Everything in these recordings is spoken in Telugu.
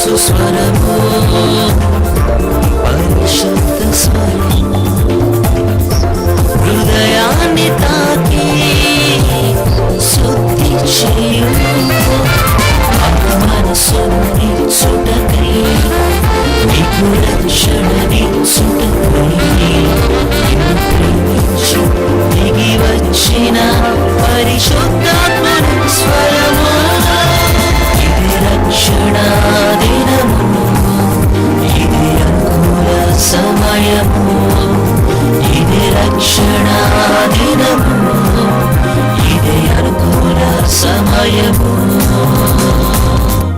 సుస్వరము పరిశుద్ధ స్వరము హృదయాన్ని తాకి శుద్ధి చేయుము మనసుని చుటకై నీకు రక్షణని చుటకై ప్రేమించి దిగి వచ్చిన పరిశుద్ధాత్మని స్వరము ఇది రక్షణ దినము ఇది అనుకూల సమయము ఇది రక్షణ దినము ఇది అనుకూల సమయము.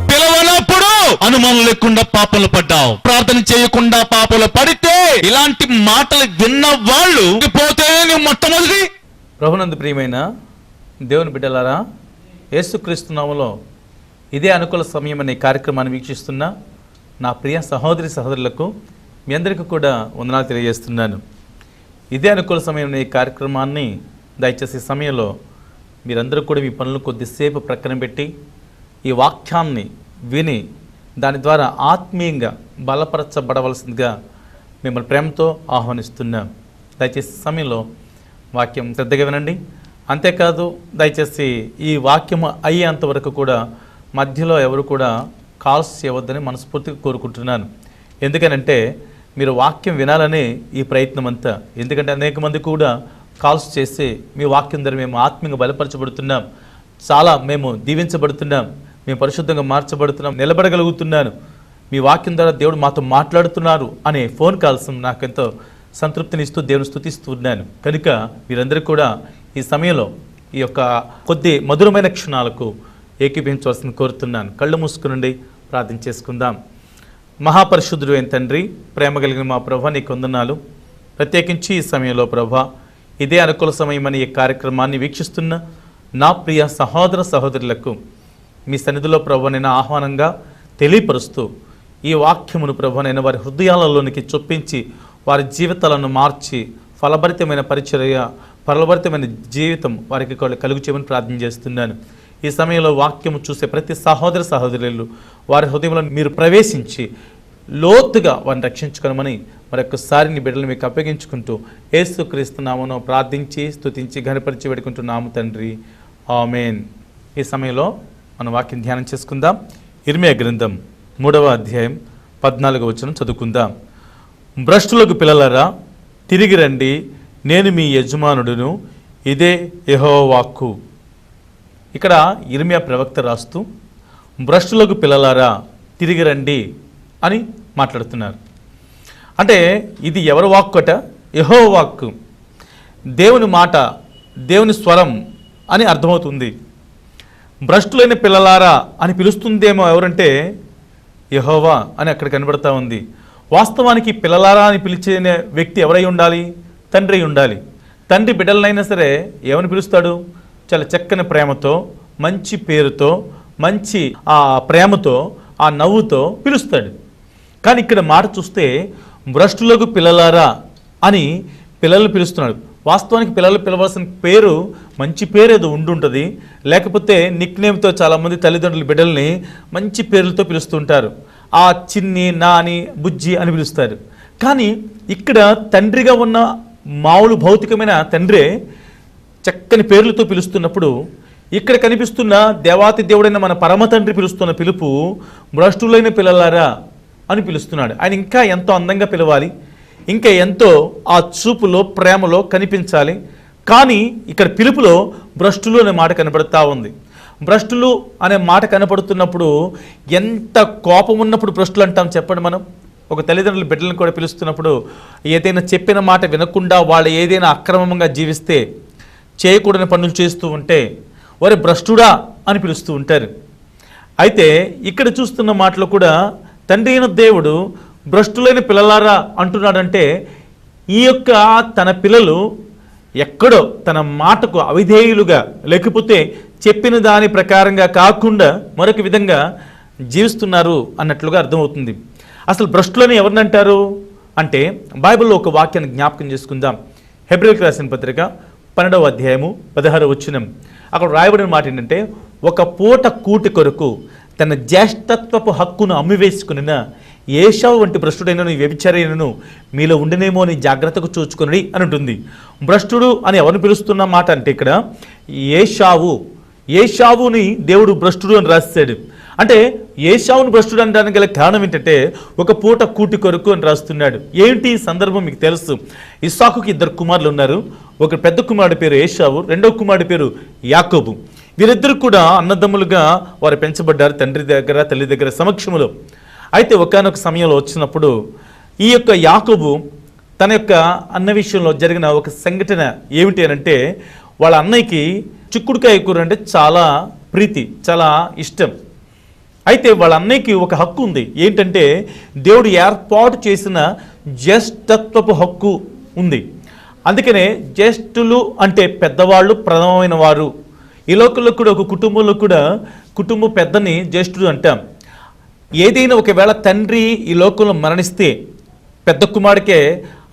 పిలవనప్పుడు అనుమానం లేకుండా పాపంలో పడ్డావు, ప్రార్థన చేయకుండా పాపంలో పడితే ఇలాంటి మాటలు విన్న వాళ్ళు పోతే నువ్వు మొట్టమొదటి. ప్రభునందు ప్రియమైన దేవుని బిడ్డలారా, యేసుక్రీస్తు నామములో ఇదే అనుకూల సమయం అనే కార్యక్రమాన్ని వీక్షిస్తున్న నా ప్రియ సహోదరి సహోదరులకు మీ అందరికీ కూడా వందనాలు తెలియజేస్తున్నాను. ఇదే అనుకూల సమయం అనే కార్యక్రమాన్ని దయచేసి సమయంలో మీరందరూ కూడా మీ పనులు కొద్దిసేపు ప్రక్కన పెట్టి ఈ వాక్యాన్ని విని దాని ద్వారా ఆత్మీయంగా బలపరచబడవలసిందిగా మిమ్మల్ని ప్రేమతో ఆహ్వానిస్తున్నాం. దయచేసి సమయంలో వాక్యం శ్రద్ధగా వినండి. అంతేకాదు దయచేసి ఈ వాక్యం అయ్యేంత వరకు కూడా మధ్యలో ఎవరు కూడా కాల్స్ చేయవద్దని మనస్ఫూర్తిగా కోరుకుంటున్నాను. ఎందుకనంటే మీరు వాక్యం వినాలనే ఈ ప్రయత్నం అంతా. ఎందుకంటే అనేక మంది కూడా కాల్స్ చేసి మీ వాక్యం ద్వారా మేము ఆత్మీయంగా బలపరచబడుతున్నాం, చాలా మేము దీవించబడుతున్నాం, మేము పరిశుద్ధంగా మార్చబడుతున్నాం, నిలబడగలుగుతున్నాను, మీ వాక్యం ద్వారా దేవుడు మాతో మాట్లాడుతున్నారు అనే ఫోన్ కాల్స్ నాకెంతో సంతృప్తినిస్తూ దేవుని స్తుతిస్తున్నాను. కనుక మీరందరూ కూడా ఈ సమయంలో ఈ యొక్క కొద్ది మధురమైన క్షణాలకు ఏకీభవించవలసిన కోరుతున్నాను. కళ్ళు మూసుకునండి, ప్రార్థన చేసుకుందాం. మహాపరిశుద్ధుడు అయిన తండ్రి, ప్రేమ కలిగిన మా ప్రభా నీకు వందనాలు. ప్రత్యేకించి ఈ సమయంలో ప్రభా ఇదే అనుకూల సమయం అని ఈ కార్యక్రమాన్ని వీక్షిస్తున్న నా ప్రియ సహోదర సహోదరులకు మీ సన్నిధిలో ప్రభా నేను ఆహ్వానంగా తెలియపరుస్తూ ఈ వాక్యమును ప్రభా నేను వారి హృదయాలలోనికి చొప్పించి వారి జీవితాలను మార్చి ఫలభరితమైన పరిచర్య, ఫలభరితమైన జీవితం వారికి కలుగు చేయమని ప్రార్థన చేస్తున్నాను. ఈ సమయంలో వాక్యము చూసే ప్రతి సహోదర సహోదరులు వారి హృదయంలో మీరు ప్రవేశించి లోతుగా వారిని రక్షించుకోమని మరొకసారి నీ బిడ్డలు మీకు అప్పగించుకుంటూ యేసుక్రీస్తు నామమున ప్రార్థించి స్తుతించి ఘనపరిచి వేడుకుంటున్నాము తండ్రి, ఆమేన్. ఈ సమయంలో మనం వాక్యం ధ్యానం చేసుకుందాం. ఇర్మియా గ్రంథం 3వ అధ్యాయం 14వ వచనం చదువుకుందాం. భ్రష్టులకు పిల్లలారా తిరిగి రండి, నేను మీ యజమానుడును, ఇదే యెహోవా వాక్కు. ఇక్కడ ఇర్మియా ప్రవక్త రాస్తూ భ్రష్టులకు పిల్లలారా తిరిగి రండి అని మాట్లాడుతున్నారు. అంటే ఇది ఎవరి వాక్కు అట? యెహోవా వాక్కు, దేవుని మాట, దేవుని స్వరం అని అర్థమవుతుంది. భ్రష్టులైన పిల్లలారా అని పిలుస్తుందేమో ఎవరంటే యెహోవా అని అక్కడ కనబడతా ఉంది. వాస్తవానికి పిల్లలారా అని పిలిచే వ్యక్తి ఎవరై ఉండాలి? తండ్రి ఉండాలి. తండ్రి బిడ్డలనైనా సరే ఏమని పిలుస్తాడు? చాలా చక్కని ప్రేమతో, మంచి పేరుతో, మంచి ఆ ప్రేమతో, ఆ నవ్వుతో పిలుస్తాడు. కానీ ఇక్కడ మాట చూస్తే భ్రష్టులకు పిల్లలారా అని పిల్లలు పిలుస్తున్నాడు. వాస్తవానికి పిల్లలు పిలవాల్సిన పేరు మంచి పేరు ఏదో ఉండుంటుంది, లేకపోతే నిక్ నేమ్తో చాలామంది తల్లిదండ్రులు బిడ్డల్ని మంచి పేర్లతో పిలుస్తుంటారు. ఆ చిన్ని, నాని, బుజ్జి అని పిలుస్తారు. కానీ ఇక్కడ తండ్రిగా ఉన్న మామూలు భౌతికమైన తండ్రే చక్కని పేర్లతో పిలుస్తున్నప్పుడు ఇక్కడ కనిపిస్తున్న దేవాతి దేవుడైన మన పరమ తండ్రి పిలుస్తున్న పిలుపు భ్రష్టులైన పిల్లలారా అని పిలుస్తున్నాడు. ఆయన ఇంకా ఎంతో అందంగా పిలవాలి, ఇంకా ఎంతో ఆ చూపులో ప్రేమలో కనిపించాలి. కానీ ఇక్కడ పిలుపులో భ్రష్టులు అనే మాట కనబడుతూ ఉంది. భ్రష్టులు అనే మాట కనపడుతున్నప్పుడు ఎంత కోపం ఉన్నప్పుడు భ్రష్టులు అంటాం చెప్పండి. మనం ఒక తల్లిదండ్రులు బిడ్డలను కూడా పిలుస్తున్నప్పుడు ఏదైనా చెప్పిన మాట వినకుండా వాళ్ళు ఏదైనా అక్రమంగా జీవిస్తే, చేయకూడని పనులు చేస్తూ ఉంటే వారి భ్రష్టుడా అని పిలుస్తూ ఉంటారు. అయితే ఇక్కడ చూస్తున్న మాటలు కూడా తండ్రి అయిన దేవుడు భ్రష్టులైన పిల్లలారా అంటున్నాడంటే ఈ యొక్క తన పిల్లలు ఎక్కడో తన మాటకు అవిధేయులుగా, లేకపోతే చెప్పిన దాని ప్రకారంగా కాకుండా మరొక విధంగా జీవిస్తున్నారు అన్నట్లుగా అర్థమవుతుంది. అసలు భ్రష్టులని ఎవరిని అంటారు అంటే బైబిల్లో ఒక వాక్యాన్ని జ్ఞాపకం చేసుకుందాం. హెబ్రీయులకు రాసిన పత్రిక 12వ అధ్యాయము 16వ వచనం. అక్కడ రాయబడిన మాట ఏంటంటే, ఒక పూట కూటి కొరకు తన జ్యేష్ఠత్వపు హక్కును అమ్మివేసుకునిన ఏశావు వంటి భ్రష్టుడైనను వ్యభిచారైనను మీలో ఉండినేమో అని జాగ్రత్తకు చూచుకుని అని ఉంటుంది. భ్రష్టుడు అని ఎవరిని పిలుస్తున్న మాట అంటే ఇక్కడ ఏశావుని దేవుడు భ్రష్టుడు అని రాస్తాడు. అంటే ఏశావును భ్రష్టుడు అనడానికి గల కారణం ఏంటంటే ఒక పూట కూటి కొరకు అని రాస్తున్నాడు. ఏంటి సందర్భం మీకు తెలుసు. ఇస్సాకుకి 2 కుమారులు ఉన్నారు. ఒక పెద్ద కుమారుడి పేరు ఏశావు, రెండవ కుమారుడి పేరు యాకోబు. వీరిద్దరు కూడా అన్నదమ్ములుగా వారు పెంచబడ్డారు తండ్రి దగ్గర తల్లి దగ్గర సమక్షంలో. అయితే ఒకానొక సమయంలో వచ్చినప్పుడు ఈ యొక్క యాకోబు తన యొక్క అన్న విషయంలో జరిగిన ఒక సంఘటన ఏమిటి అని అంటే, వాళ్ళ అన్నయ్యకి చిక్కుడుకాయ కూర అంటే చాలా ప్రీతి, చాలా ఇష్టం. అయితే వాళ్ళ అన్నయ్యకి ఒక హక్కు ఉంది. ఏంటంటే దేవుడు ఏర్పాటు చేసిన జ్యేష్ఠత్వపు హక్కు ఉంది. అందుకనే జ్యేష్ఠులు అంటే పెద్దవాళ్ళు, ప్రథమమైన వారు. ఈ లోకంలో కూడా ఒక కుటుంబంలో కూడా కుటుంబ పెద్దని జ్యేష్ఠుడు అంటాం. ఏదైనా ఒకవేళ తండ్రి ఈ లోకంలో మరణిస్తే పెద్ద కుమారుడికే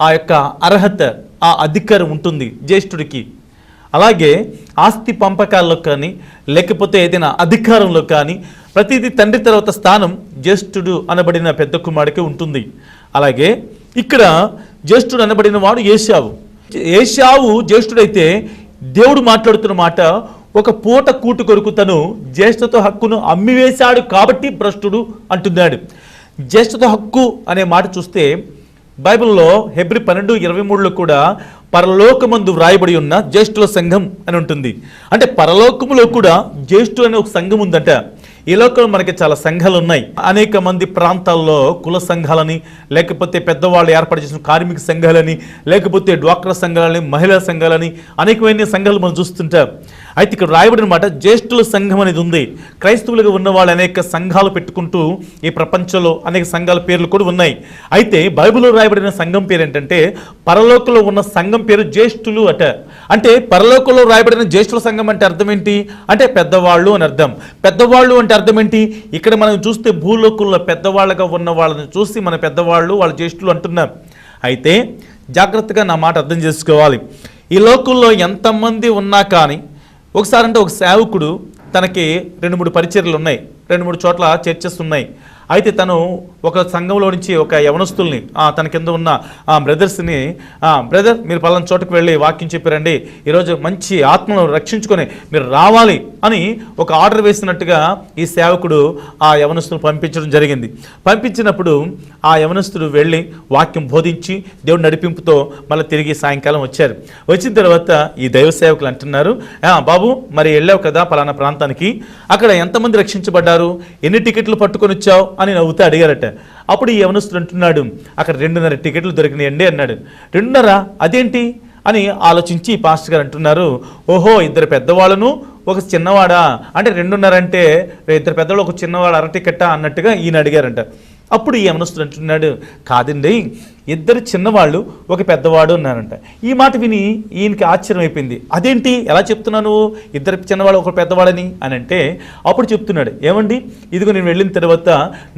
ఆ యొక్క అర్హత, ఆ అధికారం ఉంటుంది జ్యేష్ఠుడికి. అలాగే ఆస్తి పంపకాల్లో కానీ లేకపోతే ఏదైనా అధికారంలో కానీ ప్రతిదీ తండ్రి తర్వాత స్థానం జ్యేష్ఠుడు అనబడిన పెద్ద కుమారుడికి ఉంటుంది. అలాగే ఇక్కడ జ్యేష్ఠుడు అనబడిన వాడు ఏశావు జ్యేష్ఠుడైతే దేవుడు మాట్లాడుతున్న మాట, ఒక పూట కూటు కొరకు తను జ్యేష్ఠత హక్కును అమ్మివేశాడు కాబట్టి భ్రష్టుడు అంటున్నాడు. జ్యేష్ఠత హక్కు అనే మాట చూస్తే బైబిల్లో హెబ్రీ 12:23లో కూడా పరలోకమందు వ్రాయబడి ఉన్న జ్యేష్ఠుల సంఘం అని ఉంటుంది. అంటే పరలోకములో కూడా జ్యేష్ఠులు అనే ఒక సంఘం ఉందంట. ఈ లోకంలో మనకి చాలా సంఘాలు ఉన్నాయి. అనేక మంది ప్రాంతాల్లో కుల సంఘాలని, లేకపోతే పెద్దవాళ్ళు ఏర్పాటు చేసిన కార్మిక సంఘాలని, లేకపోతే డ్వాక్రా సంఘాలని, మహిళా సంఘాలని, అనేకమైన సంఘాలు మనం చూస్తుంటాం. అయితే ఇక్కడ రాయబడిన మాట జ్యేష్ఠుల సంఘం అనేది ఉంది. క్రైస్తవులుగా ఉన్న వాళ్ళు అనేక సంఘాలు పెట్టుకుంటూ ఈ ప్రపంచంలో అనేక సంఘాల పేర్లు కూడా ఉన్నాయి. అయితే బైబిల్లో రాయబడిన సంఘం పేరు ఏంటంటే పరలోకంలో ఉన్న సంఘం పేరు జ్యేష్ఠులు అట. అంటే పరలోకంలో రాయబడిన జ్యేష్ఠుల సంఘం అంటే అర్థం ఏంటి అంటే పెద్దవాళ్ళు అని అర్థం. పెద్దవాళ్ళు అంటే అర్థం ఏంటి? ఇక్కడ మనం చూస్తే భూలోకంలో పెద్దవాళ్ళగా ఉన్న వాళ్ళని చూసి మన పెద్దవాళ్ళు, వాళ్ళ జ్యేష్ఠులు అంటున్నారు. అయితే జాగ్రత్తగా నా మాట అర్థం చేసుకోవాలి. ఈ లోకంలో ఎంతమంది ఉన్నా కానీ ఒకసారి అంటే ఒక సేవకుడు తనకి 2-3 పరిచర్యలు ఉన్నాయి, 2-3 చోట్ల చర్చెస్ ఉన్నాయి. అయితే తను ఒక సంఘంలో నుంచి ఒక యవనస్తుల్ని తన కింద ఉన్న బ్రదర్స్ని, బ్రదర్ మీరు పలానా చోటుకు వెళ్ళి వాక్యం చెప్పారండి, ఈరోజు మంచి ఆత్మను రక్షించుకొని మీరు రావాలి అని ఒక ఆర్డర్ వేసినట్టుగా ఈ సేవకుడు ఆ యవనస్తులు పంపించడం జరిగింది. పంపించినప్పుడు ఆ యవనస్తుడు వెళ్ళి వాక్యం బోధించి దేవుడి నడిపింపుతో మళ్ళీ తిరిగి సాయంకాలం వచ్చారు. వచ్చిన తర్వాత ఈ దైవ సేవకులు అంటున్నారు, బాబు మరి వెళ్ళావు కదా పలానా ప్రాంతానికి, అక్కడ ఎంతమంది రక్షించబడ్డారు, ఎన్ని టికెట్లు పట్టుకొని వచ్చావు అని నవ్వుతూ అడిగారట. అప్పుడు ఈ యవనస్తుడు అంటున్నాడు, అక్కడ 2.5 టికెట్లు దొరికినాయండి అన్నాడు. 2.5 అదేంటి అని ఆలోచించి పాస్టర్ గారు అంటున్నారు, ఓహో 2 పెద్దవాళ్ళను ఒక చిన్నవాడా అంటే 2.5 అంటే 2 పెద్దవాళ్ళు ఒక చిన్నవాడు అర టికెట్టా అన్నట్టుగా ఈయన అడిగారంట. అప్పుడు ఈ యవనస్తుడు అంటున్నాడు, కాదండి 2 చిన్నవాళ్ళు ఒక పెద్దవాడు అన్నారంట. ఈ మాట విని ఈయనకి ఆశ్చర్యం అయిపోయింది. అదేంటి ఎలా చెప్తున్నాను 2 చిన్నవాళ్ళు ఒక పెద్దవాడని అని అంటే అప్పుడు చెప్తున్నాడు, ఏమండి ఇదిగో నేను వెళ్ళిన తర్వాత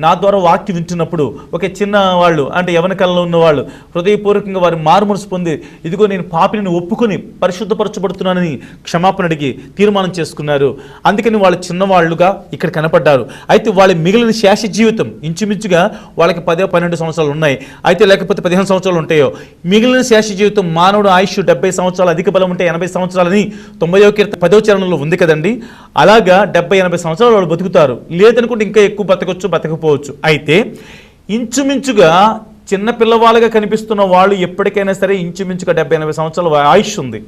నా ద్వారా వాక్యం వింటున్నప్పుడు ఒక చిన్నవాళ్ళు అంటే యవన కాలంలో ఉన్నవాళ్ళు హృదయపూర్వకంగా వారి మారుమనసు పొంది ఇదిగో నేను పాపిని ఒప్పుకొని పరిశుద్ధపరచబడుతున్నానని క్షమాపణ అడిగి తీర్మానం చేసుకున్నారు. అందుకని వాళ్ళు చిన్నవాళ్ళుగా ఇక్కడ కనపడ్డారు. అయితే వాళ్ళ మిగిలిన శేష జీవితం ఇంచుమించుగా వాళ్ళకి 10-12 సంవత్సరాలు ఉన్నాయి. అయితే లేకపోతే 15 సంవత్సరాలు ఉంటాయో. మిగిలిన శేష జీవితం మానవుడు ఆయుష్ 70 సంవత్సరాలు, అధిక బలం ఉంటే 80 సంవత్సరాలని 90వ కీర్తన 10వ చరణంలో ఉంది కదండి. అలాగా 70-80 సంవత్సరాలు వాళ్ళు బతుకుతారు. లేదనుకుంటే ఇంకా ఎక్కువ బతకపోవచ్చు. అయితే ఇంచుమించుగా చిన్న పిల్లవాళ్ళగా కనిపిస్తున్న వాళ్ళు ఎప్పటికైనా సరే ఇంచుమించుగా 70-80 సంవత్సరాల ఆయుష్ ఉంది.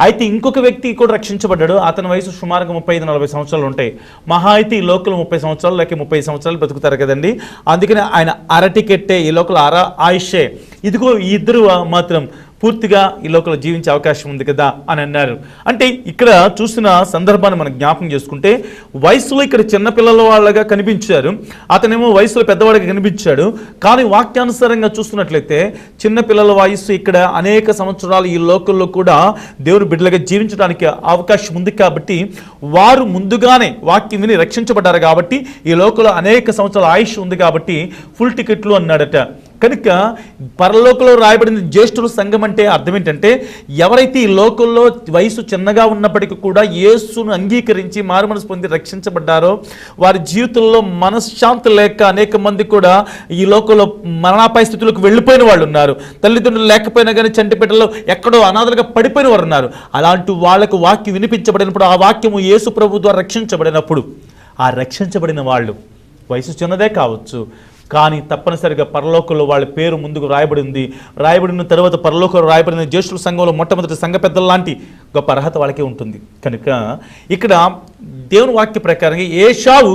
అయితే ఇంకొక వ్యక్తి కూడా రక్షించబడ్డాడు. అతని వయసు సుమారుగా 35-40 సంవత్సరాలు ఉంటాయి. మహా అయితే ఈ లోకల్ 30 సంవత్సరాలు లేక 30 సంవత్సరాలు బతుకుతారు కదండి. అందుకని ఆయన అర టికెట్టే, ఈ లోకల్ అర ఆయుషే. ఇదిగో ఈ 2 మాత్రం పూర్తిగా ఈ లోకంలో జీవించే అవకాశం ఉంది కదా అని అన్నారు. అంటే ఇక్కడ చూసిన సందర్భాన్ని మనం జ్ఞాపకం చేసుకుంటే వయసులో ఇక్కడ చిన్నపిల్లల వాళ్ళగా కనిపించారు, అతనేమో వయసులో పెద్దవాడిగా కనిపించాడు. కానీ వాక్యానుసారంగా చూస్తున్నట్లయితే చిన్నపిల్లల వయసు ఇక్కడ అనేక సంవత్సరాలు ఈ లోకంలో కూడా దేవుని బిడ్డలుగా జీవించడానికి అవకాశం ఉంది. కాబట్టి వారు ముందుగానే వాక్యం విని రక్షించబడ్డారు. కాబట్టి ఈ లోకంలో అనేక సంవత్సరాల ఆయుష్ ఉంది కాబట్టి ఫుల్ టికెట్లు అన్నాడట. కనుక పరలోకంలో రాయబడిన జ్యేష్ఠుల సంఘం అంటే అర్థం ఏంటంటే ఎవరైతే ఈ లోకంలో వయసు చిన్నగా ఉన్నప్పటికీ కూడా యేసును అంగీకరించి మారుమనసు పొంది రక్షించబడ్డారో వారి జీవితంలో మనశ్శాంతి లేక అనేక మంది కూడా ఈ లోకంలో మరణాపాయ స్థితులకు వెళ్ళిపోయిన వాళ్ళు ఉన్నారు. తల్లిదండ్రులు లేకపోయినా కానీ చంటి బిడ్డలు ఎక్కడో అనాథలుగా పడిపోయిన వారు ఉన్నారు. అలాంటి వాళ్ళకు వాక్యం వినిపించబడినప్పుడు ఆ వాక్యము యేసు ప్రభు ద్వారా రక్షించబడినప్పుడు ఆ రక్షించబడిన వాళ్ళు వయసు చిన్నదే కావచ్చు, కానీ తప్పనిసరిగా పరలోకంలో వాళ్ళ పేరు ముందుకు రాయబడిన తర్వాత పరలోకంలో రాయబడిన జ్యేష్ఠుల సంఘంలో మొట్టమొదటి సంఘ పెద్దల లాంటి గొప్ప అర్హత వాళ్ళకే ఉంటుంది. కనుక ఇక్కడ దేవుని వాక్య ప్రకారంగా ఏశావు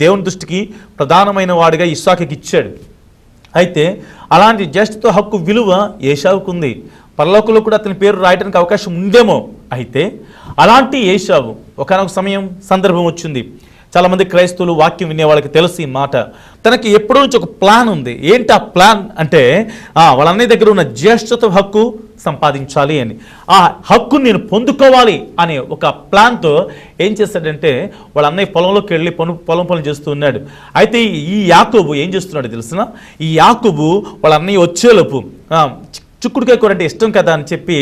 దేవుని దృష్టికి ప్రధానమైన వాడిగా ఇస్సాకుకి ఇచ్చాడు. అయితే అలాంటి జ్యేష్ఠత్వ హక్కు విలువ ఏశావుకు ఉంది. పరలోకంలో కూడా అతని పేరు రాయడానికి అవకాశం ఉందేమో. అయితే అలాంటి ఏశావు ఒకానొక సమయం సందర్భం వచ్చింది. చాలామంది క్రైస్తవులు వాక్యం వినే వాళ్ళకి తెలుసు ఈ మాట. తనకి ఎప్పటి నుంచి ఒక ప్లాన్ ఉంది. ఏంటి ఆ ప్లాన్ అంటే వాళ్ళ అన్నయ్య దగ్గర ఉన్న జ్యేష్ఠత్వ హక్కు సంపాదించాలి అని, ఆ హక్కు నేను పొందుకోవాలి అనే ఒక ప్లాన్తో ఏం చేశాడంటే వాళ్ళ అన్నయ్య పొలంలోకి వెళ్ళి పొలం పనులు చేస్తూ ఉన్నాడు. అయితే ఈ యాకోబు ఏం చేస్తున్నాడు తెలిసిన, ఈ యాకోబు వాళ్ళ అన్నయ్య వచ్చేలోపు చిక్కుడుకాయ కూర అంటే ఇష్టం కదా అని చెప్పి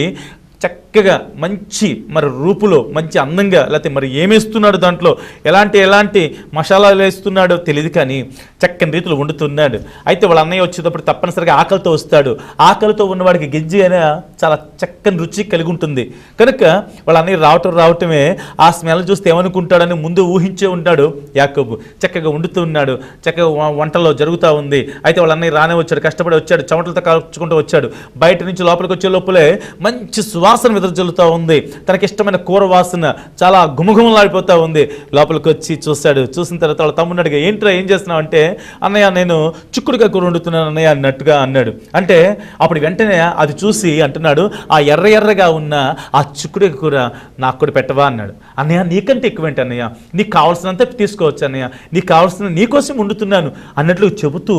చక్కగా మంచి మరి రూపులో మంచి అందంగా, లేకపోతే మరి ఏమేస్తున్నాడు దాంట్లో ఎలాంటి మసాలాలు వేస్తున్నాడో తెలియదు, కానీ చక్కని రీతిలో వండుతున్నాడు. అయితే వాళ్ళ అన్నయ్య వచ్చేటప్పుడు తప్పనిసరిగా ఆకలితో వస్తాడు. ఆకలితో ఉన్నవాడికి గిజ్జి అయినా చాలా చక్కని రుచి కలిగి ఉంటుంది. కనుక వాళ్ళ అన్నయ్య రావటమే ఆ స్మెల్ చూస్తే ఏమనుకుంటాడని ముందు ఊహించే ఉంటాడు యాకోబు. చక్కగా వండుతూ ఉన్నాడు, చక్కగా వంటలో జరుగుతూ ఉంది. అయితే వాళ్ళ అన్నయ్య రానే వచ్చాడు, కష్టపడి వచ్చాడు, చెమటలతో కాల్చుకుంటూ వచ్చాడు. బయట నుంచి లోపలికి వచ్చే లోపలే మంచి సువాసన వెదజల్లుతూ ఉంది. తనకి ఇష్టమైన కూర వాసన చాలా గుమగుమలాడిపోతూ ఉంది. లోపలికి వచ్చి చూశాడు. చూసిన తర్వాత వాళ్ళ తమ్ముడు అడిగా, ఏంట్రా ఏం చేస్తున్నావు అంటే, అన్నయ్య నేను చిక్కుడుకాయ కూర వండుతున్నాను అన్నయ్య అన్నట్టుగా అన్నాడు. అంటే అప్పుడు వెంటనే అది చూసి అంటున్నాడు, ఆ ఎర్రగా ఉన్న ఆ చిక్కుడుకాయ కూర నాకు కూడా పెట్టవా అన్నాడు. అన్నయ్య నీకంటే ఎక్కువేంటి అన్నయ్య, నీకు కావాల్సినంత తీసుకోవచ్చు అన్నయ్య, నీకు కావాల్సిన నీకోసం వండుతున్నాను అన్నట్లు చెబుతూ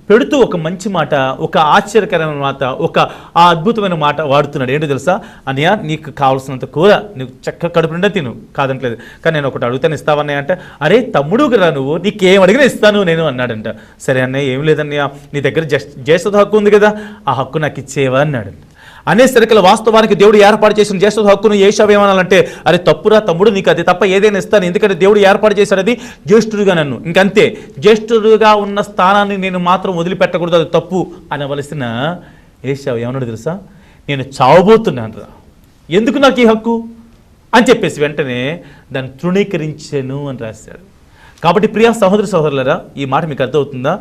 పెడుతూ ఒక మంచి మాట, ఒక ఆశ్చర్యకరమైన మాట, ఒక అద్భుతమైన మాట వాడుతున్నాడు. ఏంటో తెలుసా, అన్నయ్య నీకు కావాల్సినంత కూర నీకు చక్కగా కడుపు నిండా తిను, కాదంటలేదు, కానీ నేను ఒకటి అడుగుతాను ఇస్తావన్నయ్య అంటే, అరే తమ్ముడు కదా నువ్వు, నీకేం అడిగినా ఇస్తాను నేను అన్నాడంట. సరే అన్నయ్య ఏం లేదన్నయ్య, నీ దగ్గర జ్యేష్ఠత హక్కు ఉంది కదా, ఆ హక్కు నాకు ఇచ్చేవా అన్నాడు. అనేసరికి వాస్తవానికి దేవుడు ఏర్పాటు చేసిన జ్యేష్ఠ హక్కును ఏశావు ఏమనాలంటే, అరే తప్పురా తమ్ముడు, నీకు అది తప్ప ఏదైనా ఇస్తాను, ఎందుకంటే దేవుడు ఏర్పాటు చేశాడు అది జ్యేష్ఠుడుగా నన్ను, ఇంకంతే, జ్యేష్ఠుడుగా ఉన్న స్థానాన్ని నేను మాత్రం వదిలిపెట్టకూడదు, అది తప్పు అనవలసిన ఏశావు ఏమన్నాడు తెలుసా, నేను చావబోతున్నాను రా, ఎందుకు నాకు ఈ హక్కు అని చెప్పేసి వెంటనే దాన్ని తృణీకరించాను అని రాశాడు. కాబట్టి ప్రియ సహోదరులారా, ఈ మాట మీకు అర్థమవుతుందా?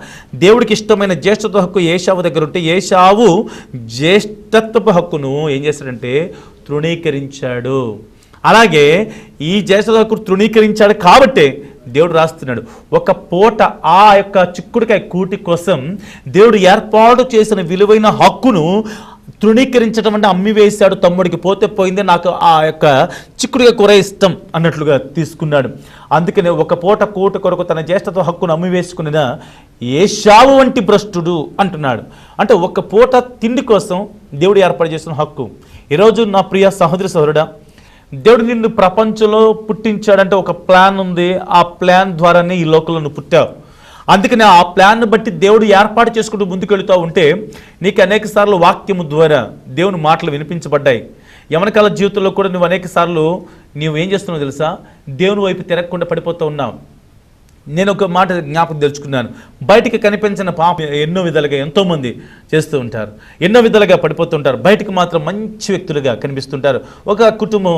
దేవుడికి ఇష్టమైన జ్యేష్ఠత్వ హక్కు ఏశావు దగ్గర ఉంటే ఏశావు జ్యేష్ఠత్వపు హక్కును ఏం చేశాడంటే తృణీకరించాడు. అలాగే ఈ జ్యేష్ఠత్వ హక్కు తృణీకరించాడు కాబట్టి దేవుడు రాస్తున్నాడు, ఒక పూట ఆ యొక్క చిక్కుడుకాయ కూటి కోసం దేవుడు ఏర్పాటు చేసిన విలువైన హక్కును తృణీకరించడం అంటే అమ్మివేశాడు. తమ్ముడికి పోతే పోయిందే, నాకు ఆ యొక్క చిక్కుడుగా కూర ఇష్టం అన్నట్లుగా తీసుకున్నాడు. అందుకనే ఒక పూట కూట కొరకు తన జ్యేష్ఠత్వ హక్కును అమ్మివేసుకున్న ఏశావు వంటి భ్రష్టుడు అంటున్నాడు. అంటే ఒక పూట తిండి కోసం దేవుడు ఏర్పాటు చేసిన హక్కు. ఈరోజు నా ప్రియ సహోదరుడా, దేవుడు నిన్ను ప్రపంచంలో పుట్టించాడంటే ఒక ప్లాన్ ఉంది. ఆ ప్లాన్ ద్వారానే ఈ లోకంలో నువ్వు పుట్టావు. అందుకని ఆ ప్లాన్ బట్టి దేవుడు ఏర్పాటు చేసుకుంటూ ముందుకెళ్తూ ఉంటే నీకు అనేక సార్లు వాక్యము ద్వారా దేవుని మాటలు వినిపించబడ్డాయి. యవనకాల జీవితంలో కూడా నువ్వు అనేక సార్లు నువ్వు ఏం చేస్తున్నావు తెలుసా, దేవుని వైపు తిరగకుండా పడిపోతూ ఉన్నావు. నేను ఒక మాట జ్ఞాపకం తెలుసుకున్నాను, బయటికి కనిపించిన పాప ఎన్నో విధాలుగా ఎంతోమంది చేస్తూ ఉంటారు, ఎన్నో విధాలుగా పడిపోతుంటారు, బయటికి మాత్రం మంచి వ్యక్తులుగా కనిపిస్తుంటారు. ఒక కుటుంబం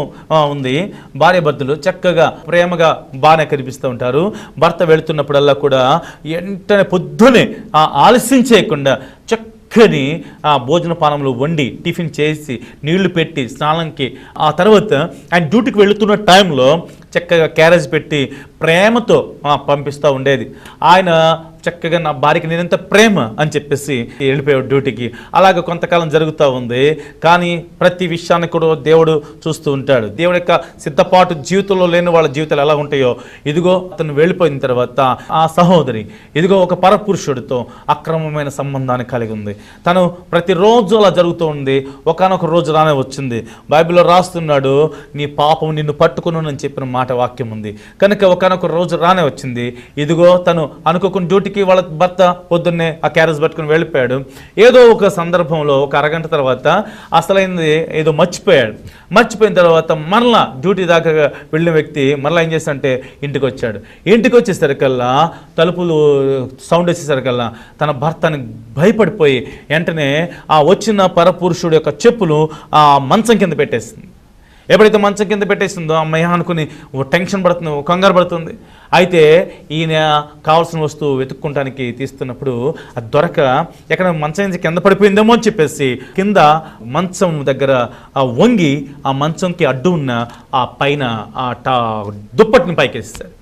ఉంది, భార్య భర్తలు చక్కగా ప్రేమగా బాగానే కనిపిస్తూ ఉంటారు. భర్త వెళుతున్నప్పుడల్లా కూడా వెంటనే పొద్దునే ఆలస్యం చేయకుండా చక్కని భోజన పానంలో వండి టిఫిన్ చేసి నీళ్లు పెట్టి స్నానంకి, ఆ తర్వాత ఆయన డ్యూటీకి వెళుతున్న టైంలో చక్కగా క్యారేజ్ పెట్టి ప్రేమతో పంపిస్తూ ఉండేది. ఆయన చక్కగా నా భార్యకి నేనెంత ప్రేమ అని చెప్పేసి వెళ్ళిపోయాడు డ్యూటీకి. అలాగే కొంతకాలం జరుగుతూ ఉంది. కానీ ప్రతి విషయాన్ని కూడా దేవుడు చూస్తూ ఉంటాడు. దేవుడి యొక్క సిద్ధపాటు జీవితంలో లేని వాళ్ళ జీవితాలు ఎలా ఉంటాయో, ఇదిగో అతను వెళ్ళిపోయిన తర్వాత ఆ సహోదరి ఇదిగో ఒక పరపురుషుడితో అక్రమమైన సంబంధాన్ని కలిగి ఉంది. తను ప్రతిరోజు అలా జరుగుతూ ఉంది. ఒకానొక రోజు రానే వచ్చింది. బైబిల్లో రాస్తున్నాడు, నీ పాపం నిన్ను పట్టుకును అని చెప్పిన మాట వాక్యం ఉంది. కనుక ఒకానొక రోజు రానే వచ్చింది. ఇదిగో తను అనుకోకుండా డ్యూటీకి డ్యూటీకి వాళ్ళ భర్త పొద్దున్నే ఆ క్యారేజ్ పట్టుకుని వెళ్ళిపోయాడు. ఏదో ఒక సందర్భంలో ఒక అరగంట తర్వాత అసలైంది ఏదో మర్చిపోయిన తర్వాత మరలా డ్యూటీ దాకా వెళ్ళిన వ్యక్తి మరలా ఏం చేస్తాడంటే ఇంటికి వచ్చేసరికల్లా తలుపులు సౌండ్ వచ్చేసరికల్లా తన భర్తని భయపడిపోయి వెంటనే ఆ వచ్చిన పరపురుషుడు యొక్క చెప్పులు ఆ మంచం కింద పెట్టేసింది. ఎప్పుడైతే మంచం కింద పెట్టేసిందో అమ్మయ్య అనుకుని టెన్షన్ పడుతుంది, కంగారు పడుతుంది. అయితే ఈయన కావాల్సిన వస్తువు వెతుక్కుంటానికి తీస్తున్నప్పుడు అది దొరక ఎక్కడ మంచం నుంచి కింద పడిపోయిందేమో అని చెప్పేసి కింద మంచం దగ్గర వంగి ఆ మంచంకి అడ్డు ఉన్న ఆ పైన ఆ దుప్పటిని పైకేస్తాడు.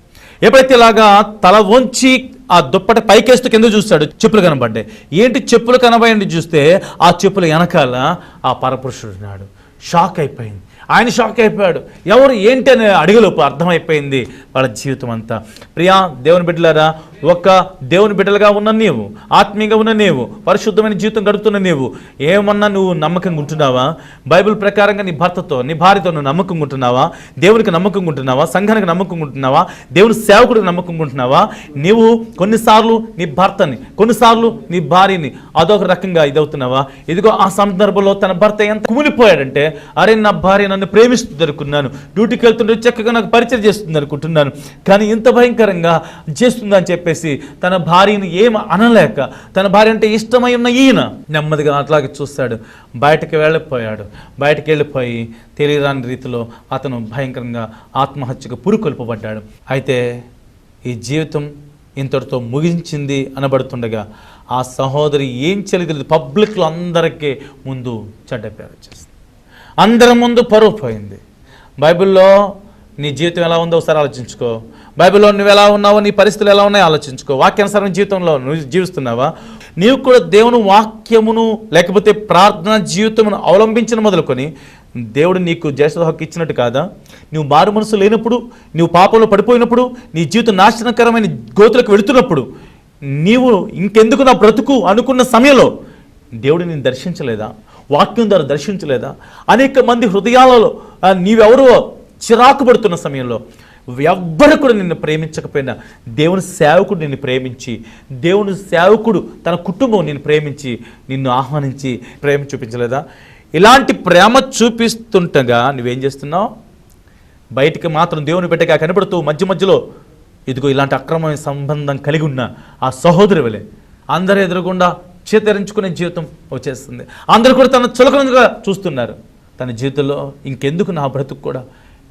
ఎప్పుడైతే ఇలాగా తల వంచి ఆ దుప్పటి పైకేస్తూ కింద చూస్తాడు, చెప్పులు కనబడ్డాయి. ఏంటి చెప్పులు కనబడి చూస్తే ఆ చెప్పులు వెనకాల ఆ పరపురుషుడు ఉన్నాడు. షాక్ అయిపోయింది. ఆయన షాక్ అయిపోయాడు. ఎవరు ఏంటి అని అడిగలోపు అర్థమైపోయింది వాళ్ళ జీవితం అంతా. ప్రియా దేవుని బిడ్డలారా, ఒక్క దేవుని బిడ్డలుగా ఉన్న నీవు, ఆత్మీయంగా ఉన్న నీవు, పరిశుద్ధమైన జీవితం గడుపుతున్న నీవు ఏమన్నా నువ్వు నమ్మకంగా ఉంటున్నావా? బైబిల్ ప్రకారంగా నీ భర్తతో నీ భార్యతో నువ్వు నమ్మకంగా ఉంటున్నావా? దేవునికి నమ్మకంగా ఉంటున్నావా? సంఘానికి నమ్మకంగా ఉంటున్నావా? దేవుని సేవకుడికి నమ్మకంగా ఉంటున్నావా? నీవు కొన్నిసార్లు నీ భర్తని, కొన్నిసార్లు నీ భార్యని అదొక రకంగా ఇదవుతున్నావా? ఇదిగో ఆ సందర్భంలో తన భర్త ఎంత కుమిలిపోయాడంటే, అరే నా భార్య నన్ను ప్రేమిస్తుంది అనుకున్నాను, డ్యూటీకి వెళ్తుంటే చక్కగా నాకు పరిచయం చేస్తుంది అనుకుంటున్నాను, కానీ ఇంత భయంకరంగా చేస్తుందని చెప్పేసి తన భార్యను ఏం అనలేక, తన భార్య అంటే ఇష్టమై ఉన్న ఈయన నెమ్మదిగా అట్లాగే చూస్తాడు. బయటకు వెళ్ళిపోయి తెలియరాని రీతిలో అతను భయంకరంగా ఆత్మహత్యకు పురుకొల్పబడ్డాడు. అయితే ఈ జీవితం ఇంతటితో ముగించింది అనబడుతుండగా ఆ సహోదరి ఏం తెలియదు, పబ్లిక్లో అందరికీ ముందు చెడ్డ పేరు వచ్చేస్తుంది, అందరి ముందు పరువు పోయింది. బైబిల్లో నీ జీవితం ఎలా ఉందో ఒకసారి ఆలోచించుకో. బైబిల్లో నువ్వు ఎలా ఉన్నావో, నీ పరిస్థితులు ఎలా ఉన్నాయో ఆలోచించుకో. వాక్యానుసారం జీవితంలో నువ్వు జీవిస్తున్నావా? నీవు కూడా దేవుని వాక్యమును లేకపోతే ప్రార్థనా జీవితమును అవలంబించిన మొదలుకొని దేవుడు నీకు జ్యేష్ఠ హక్కు ఇచ్చినట్టు కాదా? నువ్వు మారు మనసు లేనప్పుడు, నువ్వు పాపంలో పడిపోయినప్పుడు, నీ జీవితం నాశనకరమైన గోతులకు వెళుతున్నప్పుడు, నీవు ఇంకెందుకు నా బ్రతుకు అనుకున్న సమయంలో దేవుడు నిన్ను దర్శించలేదా? వాక్యం ద్వారా దర్శించలేదా? అనేక మంది హృదయాలలో నీవెవరో చిరాకు పడుతున్న సమయంలో ఎవ్వరు కూడా నిన్ను ప్రేమించకపోయినా దేవుని సేవకుడు నిన్ను ప్రేమించి, దేవుని సేవకుడు తన కుటుంబం నిన్ను ప్రేమించి, నిన్ను ఆహ్వానించి ప్రేమ చూపించలేదా? ఇలాంటి ప్రేమ చూపిస్తుండగా నువ్వేం చేస్తున్నావు? బయటికి మాత్రం దేవుని బిడ్డగా కనబడుతూ మధ్యలో ఇదిగో ఇలాంటి అక్రమమైన సంబంధం కలిగి ఉన్న ఆ సహోదరు వలె అందరూ ఎదురుగుండా చేతరించుకునే జీవితం వచ్చేస్తుంది. అందరూ కూడా తన చులకనగా చూస్తున్నారు. తన జీవితంలో ఇంకెందుకు నా బ్రతుకు కూడా,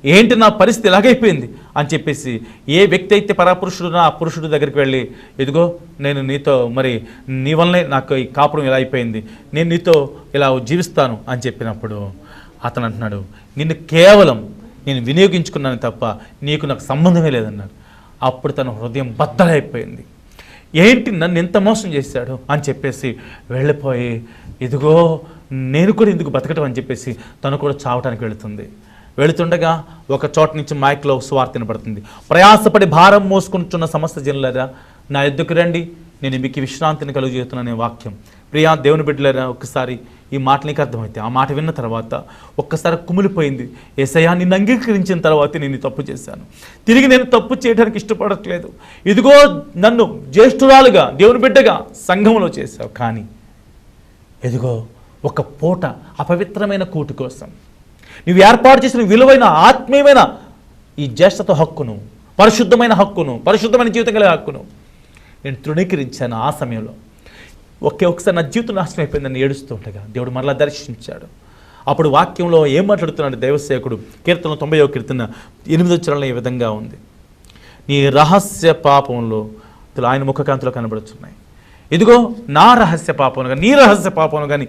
ఏంటి నా పరిస్థితి ఎలాగైపోయింది అని చెప్పేసి ఏ వ్యక్తి అయితే పరాపురుషుడు ఆ పురుషుడి దగ్గరికి వెళ్ళి, ఇదిగో నేను నీతో మరి నీ వల్లనే నాకు ఈ కాపురం ఇలా అయిపోయింది, నేను నీతో ఇలా జీవిస్తాను అని చెప్పినప్పుడు అతను అంటున్నాడు, నిన్ను కేవలం నేను వినియోగించుకున్నాను తప్ప నీకు నాకు సంబంధమే లేదన్నాడు. అప్పుడు తన హృదయం బద్దలైపోయింది. ఏంటి నన్ను ఎంత మోసం చేశాడు అని చెప్పేసి వెళ్ళిపోయి, ఇదిగో నేను కూడా ఎందుకు బతకటం అని చెప్పేసి తను కూడా చావటానికి వెళుతుండగా ఒక చోట నుంచి మైక్లో సువార్త వినపడుతుంది. ప్రయాసపడి భారం మోసుకుంటున్న సమస్త జనులారా నా ఎద్దుకు రండి, నేను మీకు విశ్రాంతిని కలుగజేస్తున్నానే వాక్యం. ప్రియా దేవుని బిడ్డలారా, ఒక్కసారి ఈ మాట నీకు అర్థమైతే, ఆ మాట విన్న తర్వాత ఒక్కసారి కుమిలిపోయింది. యేసయ్యా నిన్ను అంగీకరించిన తర్వాత నేను తప్పు చేశాను, తిరిగి నేను తప్పు చేయడానికి ఇష్టపడట్లేదు. ఇదిగో నన్ను జ్యేష్ఠురాలుగా దేవుని బిడ్డగా సంఘంలో చేశావు, కానీ ఇదిగో ఒక పూట అపవిత్రమైన కూటు కోసం నువ్వు ఏర్పాటు చేసిన విలువైన ఆత్మీయమైన ఈ జ్యేష్ఠత హక్కును, పరిశుద్ధమైన హక్కును, పరిశుద్ధమైన జీవితం కలిగే హక్కును నేను తృణీకరించాను. ఆ సమయంలో ఒకసారి నా జీవితం నాశనం అయిపోయిందని ఏడుస్తూ ఉండగా దేవుడు మరలా దర్శించాడు. అప్పుడు వాక్యంలో ఏం మాట్లాడుతున్నాడు దైవసేవకుడు? కీర్తన 90వ కీర్తన 8వ చరణంలో ఈ విధంగా ఉంది, నీ రహస్య పాపంలో ఆయన ముఖకాంతిలో కనబడుతున్నాయి. ఇదిగో నా రహస్య పాపం కానీ, నీ రహస్య పాపం కానీ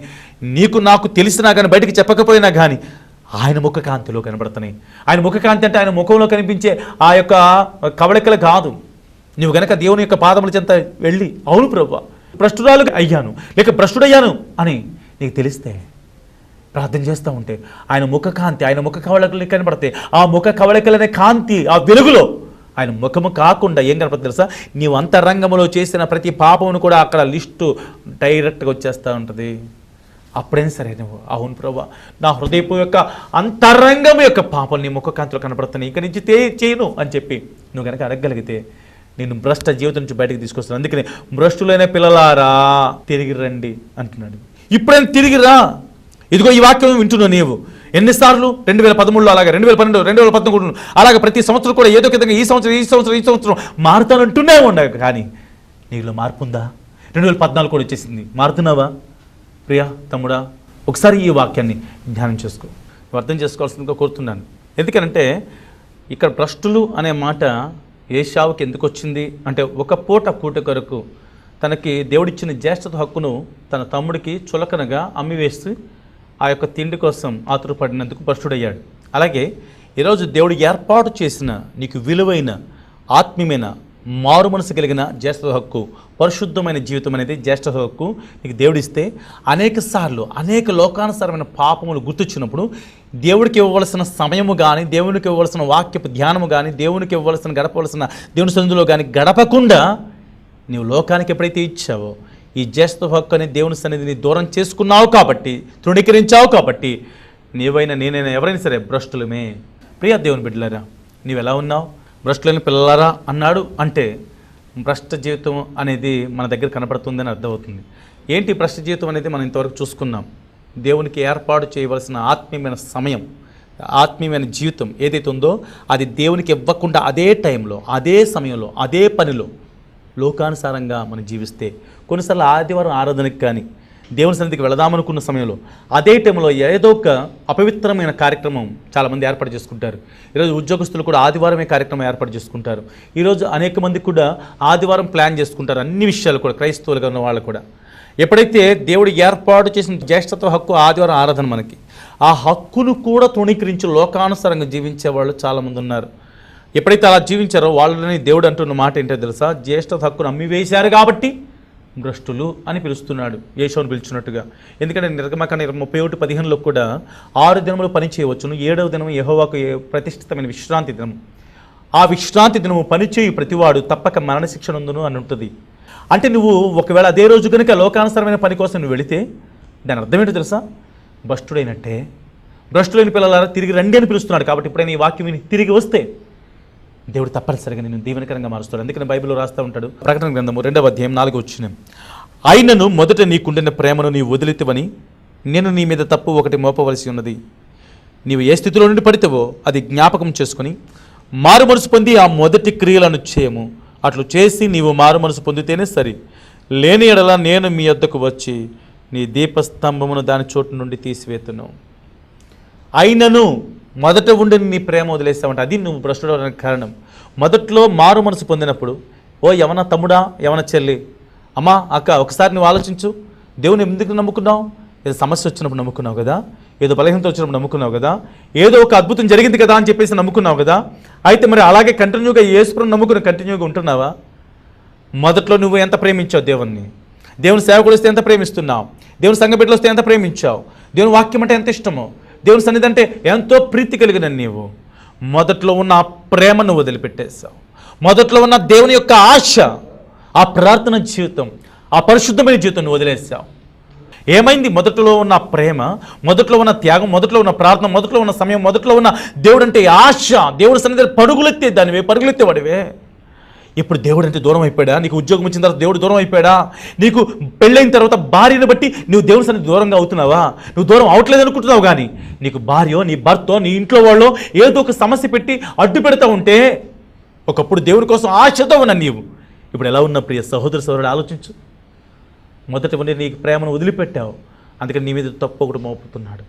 నీకు నాకు తెలిసినా కానీ బయటికి చెప్పకపోయినా కానీ ఆయన ముఖకాంతిలో కనబడుతున్నాయి. ఆయన ముఖకాంతి అంటే ఆయన ముఖంలో కనిపించే ఆ యొక్క కవళికలు కాదు. నువ్వు గనక దేవుని యొక్క పాదముల చెంత వెళ్ళి, అవును ప్రభువా భ్రష్టురాలు అయ్యాను లేక భ్రష్టుడయ్యాను అని నీకు తెలిస్తే ప్రార్థన చేస్తూ ఉంటే ఆయన ముఖకాంతి, ఆయన ముఖ కవళికలు కనబడతాయి. ఆ ముఖ కవళికలనే కాంతి, ఆ వెలుగులో ఆయన ముఖము కాకుండా ఏం కనపడుతుంది తెలుసా? నీవు అంతరంగంలో చేసిన ప్రతి పాపమును కూడా అక్కడ లిస్టు డైరెక్ట్గా వచ్చేస్తూ ఉంటుంది. అప్పుడైనా సరే నువ్వు, అవును ప్రభువా నా హృదయపు యొక్క అంతరంగం యొక్క పాపం నీ ముఖకాంతిలో కనపడుతున్నాయి, ఇక నుంచి చేయను అని చెప్పి నువ్వు కనుక అడగగలిగితే నేను భ్రష్ట జీవితం నుంచి బయటకు తీసుకొస్తాను. అందుకని భ్రష్టులైన పిల్లలారా తిరిగి రండి అంటున్నాడు. ఇప్పుడైనా తిరిగి రా. ఇదిగో ఈ వాక్యం వింటున్నావు నీవు ఎన్నిసార్లు 2013లో అలాగే 2012 2014 అలాగే ప్రతి సంవత్సరం కూడా ఏదో విధంగా ఈ సంవత్సరం మారుతానంటూనే ఉండవు. కానీ నీలో మార్పు ఉందా? 2014 కూడా వచ్చేసింది, మారుతున్నావా? ప్రియా తమ్ముడా, ఒకసారి ఈ వాక్యాన్ని ధ్యానం చేసుకో, అర్థం చేసుకోవాల్సిందిగా కోరుతున్నాను. ఎందుకనంటే ఇక్కడ భ్రష్టులు అనే మాట ఏశావుకి ఎందుకు వచ్చింది అంటే, ఒక పూట కూట కొరకు తనకి దేవుడిచ్చిన జ్యేష్ఠత హక్కును తన తమ్ముడికి చులకనగా అమ్మివేసి ఆ యొక్క తిండి కోసం ఆతురపడినందుకు భ్రష్టుడయ్యాడు. అలాగే ఈరోజు దేవుడు ఏర్పాటు చేసిన నీకు విలువైన ఆత్మీయమైన మారు మనసు కలిగిన జ్యేష్ఠత హక్కు, పరిశుద్ధమైన జీవితం అనేది జ్యేష్ఠత హక్కు నీకు దేవుడిస్తే అనేక సార్లు అనేక లోకానుసారమైన పాపములు గుర్తొచ్చినప్పుడు దేవుడికి ఇవ్వవలసిన సమయము కానీ, దేవునికి ఇవ్వవలసిన వాక్యపు ధ్యానము కానీ, దేవునికి ఇవ్వవలసిన గడపవలసిన దేవుని సన్నిధిలో కానీ గడపకుండా నీవు లోకానికి ఎప్పుడైతే ఇచ్చావో ఈ జ్యేష్ఠత హక్కు అనే దేవుని సన్నిధిని దూరం చేసుకున్నావు కాబట్టి, తృణీకరించావు కాబట్టి నీవైనా నేనైనా ఎవరైనా సరే భ్రష్టులమే. ప్రియ దేవుని బిడ్డలారా, నీవు ఎలా ఉన్నావు? భ్రష్టులైన పిల్లలారా అన్నాడు అంటే భ్రష్ట జీవితం అనేది మన దగ్గర కనపడుతుందని అర్థమవుతుంది. ఏంటి భ్రష్ట జీవితం అనేది మనం ఇంతవరకు చూసుకున్నాం. దేవునికి ఏర్పాటు చేయవలసిన ఆత్మీయమైన సమయం, ఆత్మీయమైన జీవితం ఏదైతే ఉందో అది దేవునికి ఇవ్వకుండా అదే టైంలో, అదే సమయంలో, అదే పనిలో లోకానుసారంగా మనం జీవిస్తే, కొన్నిసార్లు ఆదివారం ఆరాధనకి కానీ దేవుని సన్నిధికి వెళదామనుకున్న సమయంలో అదే టైంలో ఏదో ఒక అపవిత్రమైన కార్యక్రమం చాలామంది ఏర్పాటు చేసుకుంటారు. ఈరోజు ఉద్యోగస్తులు కూడా ఆదివారమే కార్యక్రమం ఏర్పాటు చేసుకుంటారు. ఈరోజు అనేక మంది కూడా ఆదివారం ప్లాన్ చేసుకుంటారు, అన్ని విషయాలు కూడా, క్రైస్తవులుగా ఉన్న వాళ్ళు కూడా. ఎప్పుడైతే దేవుడు ఏర్పాటు చేసిన జ్యేష్ఠత్వ హక్కు ఆదివారం ఆరాధన మనకి, ఆ హక్కును కూడా తృణీకరించి లోకానుసారంగా జీవించే వాళ్ళు చాలామంది ఉన్నారు. ఎప్పుడైతే అలా జీవించారో వాళ్ళని దేవుడు అంటున్న మాట ఏంటో తెలుసా? జ్యేష్ఠత హక్కును అమ్మివేశారు కాబట్టి భ్రష్టులు అని పిలుస్తున్నాడు, యేషోను పిలుచున్నట్టుగా. ఎందుకంటే నిర్గమకాండ 31:15లో కూడా 6 దినములు పని చేయవచ్చును, 7వ దినము యెహోవాకు ప్రతిష్ఠితమైన విశ్రాంతి దినము, ఆ విశ్రాంతి దినము పనిచేయు ప్రతివాడు తప్పక మరణశిక్ష నందును అని ఉంటుంది. అంటే నువ్వు ఒకవేళ అదే రోజు కనుక లోకానుసారమైన పని కోసం నువ్వు వెళితే దాని అర్థం ఏంటో తెలుసా? భ్రష్టుడైనట్టే. భ్రష్టులైన పిల్లలారా తిరిగి రండి అని పిలుస్తున్నాడు. కాబట్టి ఇప్పుడైనా ఈ వాక్యం విని తిరిగి వస్తే దేవుడు తప్పనిసరిగా నేను దీవెనకరంగా మారుస్తాడు. అందుకని బైబిల్లో రాస్తూ ఉంటాడు, ప్రకటన గ్రంథము 2వ అధ్యాయం 4వ వచనం, అయినను మొదట నీకుండిన ప్రేమను నీవు వదిలితివని నేను నీ మీద తప్పు ఒకటి మోపవలసి ఉన్నది. నీవు ఏ స్థితిలో నుండి పడితేవో అది జ్ఞాపకం చేసుకొని మారు మనసు పొంది ఆ మొదటి క్రియలను చేయము. అట్లు చేసి నీవు మారు మనసు పొందితేనే సరి, లేని ఎడల నేను మీ వద్దకు వచ్చి నీ దీపస్తంభమును దాని చోటు నుండి తీసివేతును. అయినను మొదట ఉండి నీ ప్రేమ వదిలేస్తావంటే అది నువ్వు భ్రష్టుడవడానికి కారణం. మొదట్లో మారు మనసు పొందినప్పుడు, ఓ యవన తమ్ముడా, యవన చెల్లి, అమ్మా, అక్క, ఒకసారి నువ్వు ఆలోచించు. దేవుని ఎందుకు నమ్ముకున్నావు? ఏదో సమస్య వచ్చినప్పుడు నమ్ముకున్నావు కదా, ఏదో బలహీనత వచ్చినప్పుడు నమ్ముకున్నావు కదా, ఏదో ఒక అద్భుతం జరిగింది కదా అని చెప్పేసి నమ్ముకున్నావు కదా. అయితే మరి అలాగే కంటిన్యూగా యేసుప్రభువుని నమ్ముకుని కంటిన్యూగా ఉంటున్నావా? మొదట్లో నువ్వు ఎంత ప్రేమించావు దేవుణ్ణి, దేవుని సేవకుడు వస్తే ఎంత ప్రేమిస్తున్నావు, దేవుని సంఘ బిడ్డలు వస్తే ఎంత ప్రేమించావు, దేవుని వాక్యం అంటే ఎంత ఇష్టమో, దేవుని సన్నిధి అంటే ఎంతో ప్రీతి కలిగిన నీవు మొదట్లో ఉన్న ఆ ప్రేమను వదిలిపెట్టేశావు. మొదట్లో ఉన్న దేవుని యొక్క ఆశ, ఆ ప్రార్థన జీవితం, ఆ పరిశుద్ధమైన జీవితం వదిలేసావు. ఏమైంది? మొదట్లో ఉన్న ప్రేమ, మొదట్లో ఉన్న త్యాగం, మొదట్లో ఉన్న ప్రార్థన, మొదట్లో ఉన్న సమయం, మొదట్లో ఉన్న దేవుడు అంటే ఆశ, దేవుడి సన్నిధి పరుగులెత్తే దానివే, పరుగులెత్తేవాడివే. ఇప్పుడు దేవుడు అంటే దూరం అయిపోయాడా? నీకు ఉద్యోగం వచ్చిన తర్వాత దేవుడు దూరం అయిపోయాడా? నీకు పెళ్ళైన తర్వాత భార్యను బట్టి నువ్వు దేవుని సన్నిధి దూరంగా అవుతున్నావా? నువ్వు దూరం అవట్లేదు అనుకుంటున్నావు. కానీ నీకు భార్యో, నీ భర్తో, నీ ఇంట్లో వాళ్ళు ఏదో ఒక సమస్య పెట్టి అడ్డు పెడతా ఉంటే, ఒకప్పుడు దేవుడి కోసం ఆశతో ఉన్న నీవు ఇప్పుడు ఎలా ఉన్న ప్రియ సహోదర సహోదరుడు ఆలోచించు. మొదటి ఉండి నీకు ప్రేమను వదిలిపెట్టావు, అందుకని నీ మీద తప్పు ఒకటి మోపుతున్నాడు.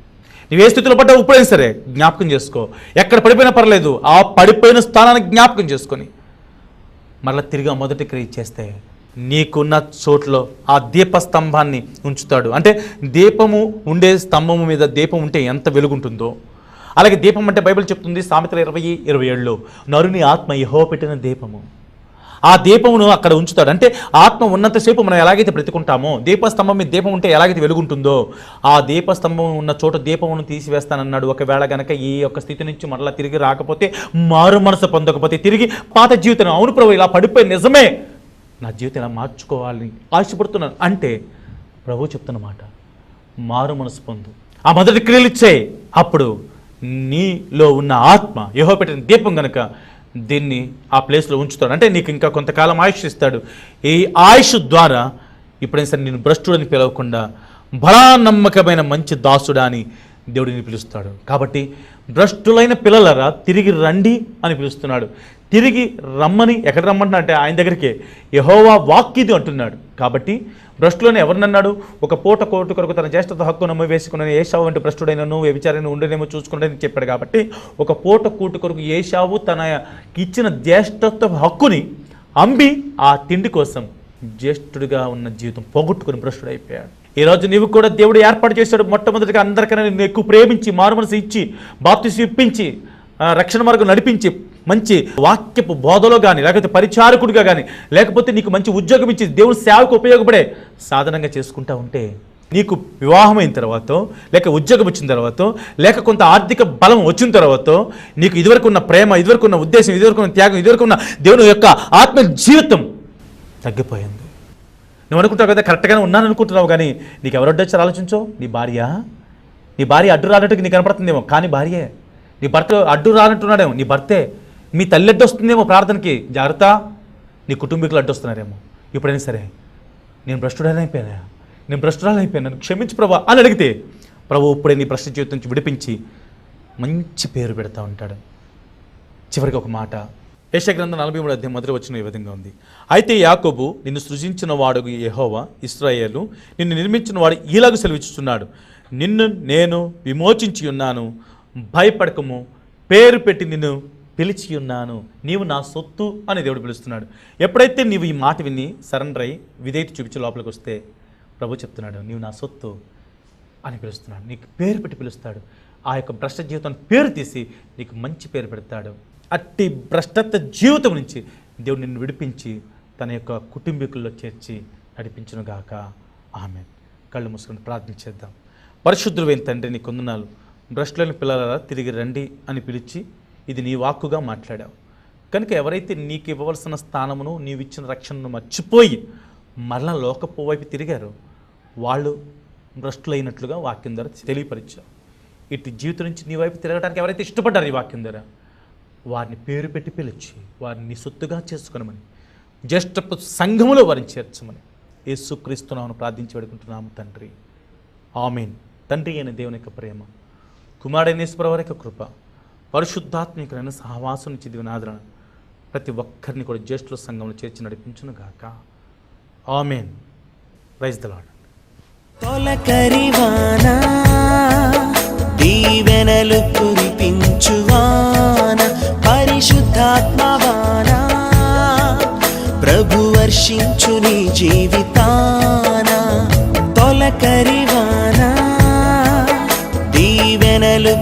నువ్వే స్థితిలో పడ్డావు ఇప్పుడైనా సరే జ్ఞాపకం చేసుకో. ఎక్కడ పడిపోయినా పర్లేదు, ఆ పడిపోయిన స్థానాన్ని జ్ఞాపకం చేసుకొని మరలా తిరిగి మొదటి క్రియ చేస్తే నీకున్న చోట్లో ఆ దీపస్తంభాన్ని ఉంచుతాడు. అంటే దీపము ఉండే స్తంభము మీద దీపం ఉంటే ఎంత వెలుగుంటుందో, అలాగే దీపం అంటే బైబిల్ చెప్తుంది సామెతలు 20:27లో నరుని ఆత్మ యెహోవా పెట్టిన దీపము. ఆ దీపమును అక్కడ ఉంచుతాడు. అంటే ఆత్మ ఉన్నంతసేపు మనం ఎలాగైతే బ్రతుకుంటామో, దీపస్తంభం మీద దీపం ఉంటే ఎలాగైతే వెలుగుంటుందో, ఆ దీపస్తంభం ఉన్న చోట దీపమును తీసివేస్తానన్నాడు. ఒకవేళ కనుక ఈ యొక్క స్థితి నుంచి మరలా తిరిగి రాకపోతే, మారు మనసు పొందకపోతే, తిరిగి పాత జీవితం, అవును ప్రభు ఇలా పడిపోయి నిజమే, నా జీవితం ఇలా మార్చుకోవాలని ఆశపడుతున్నాను అంటే ప్రభు చెప్తున్నమాట, మారు మనసు పొందు, ఆ మొదటి క్రియలు ఇచ్చేయి. అప్పుడు నీలో ఉన్న ఆత్మ యెహోవా పెట్టిన దీపం కనుక దీన్ని ఆ ప్లేస్లో ఉంచుతాడు. అంటే నీకు ఇంకా కొంతకాలం ఆయుష్ ఇస్తాడు. ఈ ఆయుష్ ద్వారా ఇప్పుడైనా సరే నేను భ్రష్టుడని పిలవకుండా బలా నమ్మకమైన మంచి దాసుడా అని దేవుడిని పిలుస్తాడు. కాబట్టి భ్రష్టులైన పిల్లలరా తిరిగి రండి అని పిలుస్తున్నాడు. తిరిగి రమ్మని ఎక్కడ రమ్మంటున్నా అంటే ఆయన దగ్గరికే. యెహోవా వాక్కిది అంటున్నాడు. కాబట్టి భ్రష్టులోనే ఎవరినన్నాడు? ఒక పూట కోటు కొరకు తన జ్యేష్ఠత హక్కు నమ్మ వేసుకున్న ఏశావు వంటి భ్రష్టుడైనను వ్యభిచారైన ఉండనేమో చూసుకుంటానని చెప్పాడు. కాబట్టి ఒక పూట కూటు కొరకు ఏశావు తన ఇచ్చిన జ్యేష్ఠత హక్కుని అమ్మి ఆ తిండి కోసం జ్యేష్ఠుడిగా ఉన్న జీవితం పోగొట్టుకుని భ్రష్టుడైపోయాడు. ఈరోజు నీవు కూడా దేవుడు ఏర్పాటు చేశాడు. మొట్టమొదటిగా అందరికన్నా నిన్ను ఎక్కువ ప్రేమించి మారుమనసు ఇచ్చి బాప్తిసం ఇప్పించి రక్షణ మార్గం నడిపించి మంచి వాక్యపు బోధలో కానీ లేకపోతే పరిచారకుడిగా కానీ లేకపోతే నీకు మంచి ఉద్యోగం ఇచ్చి దేవుడు సేవకు ఉపయోగపడే సాధనంగా చేసుకుంటా ఉంటే నీకు వివాహం అయిన తర్వాత లేక ఉద్యోగం వచ్చిన తర్వాత లేక కొంత ఆర్థిక బలం వచ్చిన తర్వాత నీకు ఇదివరకు ఉన్న ప్రేమ, ఇదివరకు ఉన్న ఉద్దేశం, ఇదివరకు ఉన్న త్యాగం, ఇదివరకు ఉన్న దేవుని యొక్క ఆత్మ జీవితం తగ్గిపోయింది. నువ్వు అనుకుంటావు కదా కరెక్ట్గానే ఉన్నాను అనుకుంటున్నావు, కానీ నీకు ఎవరు అడ్డొచ్చారు ఆలోచించో. నీ భార్య అడ్డు రానట్టుగా నీకు కనపడుతుందేమో, కానీ భార్యే. నీ భర్త అడ్డు రానట్టున్నాడేమో, నీ భర్తే. మీ తల్లి అడ్డు వస్తుందేమో ప్రార్థనకి, జాగ్రత్త. నీ కుటుంబీకులు అడ్డు వస్తున్నారేమో. ఇప్పుడైనా సరే నేను భ్రష్టురాలైపోయాను, నన్ను క్షమించు ప్రభా అని అడిగితే ప్రభు ఇప్పుడే నీ భ్రష్ట జీవితం నుంచి విడిపించి మంచి పేరు పెడతా ఉంటాడు. చివరికి ఒక మాట యెషయా గ్రంథం 43 అధ్యాయం మొదటి వచనం ఈ విధంగా ఉంది. అయితే యాకోబు నిన్ను సృజించిన వాడు యెహోవా, ఇశ్రాయేలు నిన్ను నిర్మించిన వాడు ఈలాగు సెలవిస్తున్నాడు, నిన్ను నేను విమోచించి ఉన్నాను, భయపడకము, పేరు పెట్టి నిన్ను పిలిచి ఉన్నాను, నీవు నా సొత్తు అని దేవుడు పిలుస్తున్నాడు. ఎప్పుడైతే నీవు ఈ మాట విని సరెండర్ అయ్యి విధేయత చూపించి లోపలికి వస్తే ప్రభు చెప్తున్నాడు నీవు నా సొత్తు అని పిలుస్తున్నాడు. నీకు పేరు పెట్టి పిలుస్తాడు. ఆ యొక్క భ్రష్ట జీవితాన్ని పేరు తీసి నీకు మంచి పేరు పెడతాడు. అట్టి భ్రష్టత్వ జీవితం నుంచి దేవుడు నిన్ను విడిపించి తన యొక్క కుటుంబీకుల్లో చేర్చి నడిపించునుగాక. ఆమేన్. కళ్ళు మూసుకొని ప్రార్థన చేద్దాం. పరిశుద్ధుడైన తండ్రి నీ కొందనాలు. భ్రష్టులైన పిల్లల తిరిగి రండి అని పిలిచి ఇది నీ వాక్కుగా మాట్లాడావు కనుక ఎవరైతే నీకు ఇవ్వవలసిన స్థానమును నీవు ఇచ్చిన రక్షణను మర్చిపోయి మరలా లోకపు వైపు తిరిగారో వాళ్ళు భ్రష్టులైనట్లుగా వాక్యం ద్వారా తెలియపరిచావు. ఇటు జీవితం నుంచి నీ వైపు తిరగడానికి ఎవరైతే ఇష్టపడ్డారు ఈ వాక్యం ద్వారా వారిని పేరు పెట్టి పిలిచి వారిని సొత్తుగా చేసుకునమని జ్యేష్ఠపు సంఘములో వారిని చేర్చమని యేసుక్రీస్తునామమున ప్రార్థించి వేడుకుంటున్నాము తండ్రి. ఆమేన్. తండ్రి అయిన దేవుని యొక్క ప్రేమ, కుమారుడైన యేసుప్రభువారి యొక్క కృప, పరిశుద్ధాత్మికమైన సహవాసం నుంచి దిగిన ఆదరణ ప్రతి ఒక్కరిని కూడా జ్యేష్ఠుల సంఘంలో చేర్చి నడిపించును గాక. ఆమేన్. Praise the Lord. తొలకరివాన దీవెనలు కురిపించువాన పరిశుద్ధాత్మవాన ప్రభు వర్షించు నీ జీవితాన. తొలకరివాన దీవెనలు